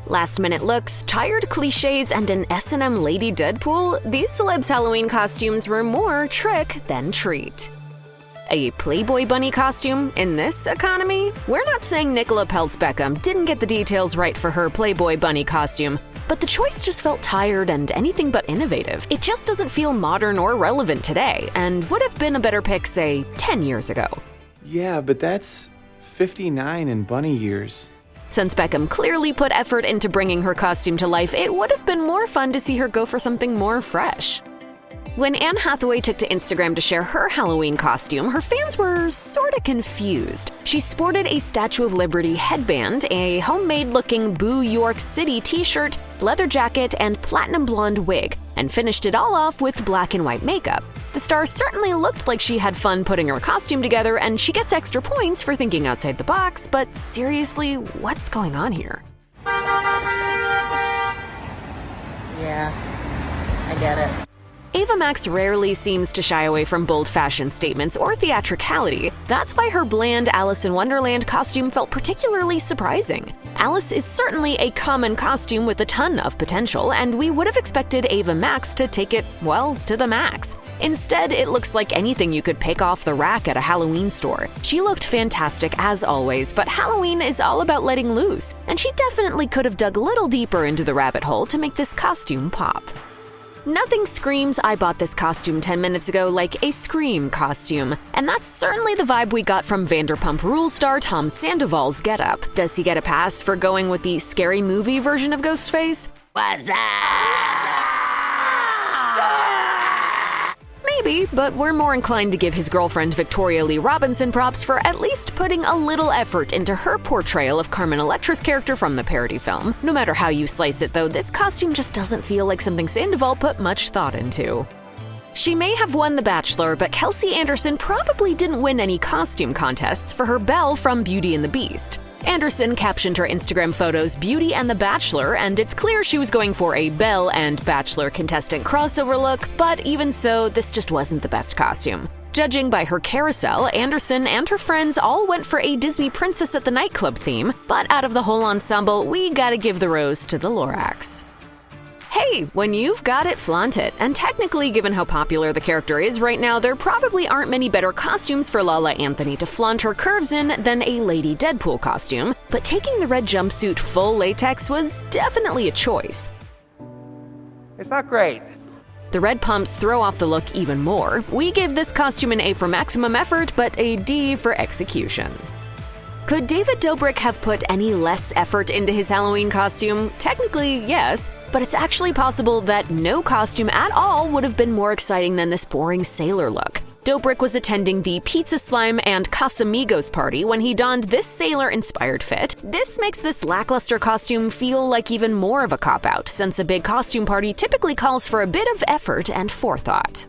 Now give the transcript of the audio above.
Last-minute looks, tired cliches, and an S&M Lady Deadpool, these celebs' Halloween costumes were more trick than treat. A Playboy bunny costume in this economy? We're not saying Nicola Peltz Beckham didn't get the details right for her Playboy bunny costume, but the choice just felt tired and anything but innovative. It just doesn't feel modern or relevant today, and would have been a better pick, say, 10 years ago. Yeah, but that's 59 in bunny years. Since Beckham clearly put effort into bringing her costume to life, it would have been more fun to see her go for something more fresh. When Anne Hathaway took to Instagram to share her Halloween costume, her fans were sorta confused. She sported a Statue of Liberty headband, a homemade-looking Boo York City t-shirt, leather jacket, and platinum blonde wig, and finished it all off with black and white makeup. The star certainly looked like she had fun putting her costume together, and she gets extra points for thinking outside the box, but seriously, what's going on here? Yeah, I get it. Ava Max rarely seems to shy away from bold fashion statements or theatricality. That's why her bland Alice in Wonderland costume felt particularly surprising. Alice is certainly a common costume with a ton of potential, and we would have expected Ava Max to take it, well, to the max. Instead, it looks like anything you could pick off the rack at a Halloween store. She looked fantastic as always, but Halloween is all about letting loose, and she definitely could have dug a little deeper into the rabbit hole to make this costume pop. Nothing screams I bought this costume 10 minutes ago like a Scream costume, and that's certainly the vibe we got from Vanderpump Rules star Tom Sandoval's getup. Does he get a pass for going with the scary movie version of Ghostface? What's up? Maybe, but we're more inclined to give his girlfriend Victoria Lee Robinson props for at least putting a little effort into her portrayal of Carmen Electra's character from the parody film. No matter how you slice it though, this costume just doesn't feel like something Sandoval put much thought into. She may have won The Bachelor, but Kelsey Anderson probably didn't win any costume contests for her Belle from Beauty and the Beast. Anderson captioned her Instagram photos Beauty and the Bachelor, and it's clear she was going for a Belle and Bachelor contestant crossover look, but even so, this just wasn't the best costume. Judging by her carousel, Anderson and her friends all went for a Disney Princess at the Nightclub theme, but out of the whole ensemble, we gotta give the rose to the Lorax. Hey, when you've got it, flaunt it. And technically, given how popular the character is right now, there probably aren't many better costumes for Lala Anthony to flaunt her curves in than a Lady Deadpool costume, but taking the red jumpsuit full latex was definitely a choice. It's not great. The red pumps throw off the look even more. We give this costume an A for maximum effort, but a D for execution. Could David Dobrik have put any less effort into his Halloween costume? Technically, yes, but it's actually possible that no costume at all would have been more exciting than this boring sailor look. Dobrik was attending the Pizza Slime and Casamigos party when he donned this sailor-inspired fit. This makes this lackluster costume feel like even more of a cop-out, since a big costume party typically calls for a bit of effort and forethought.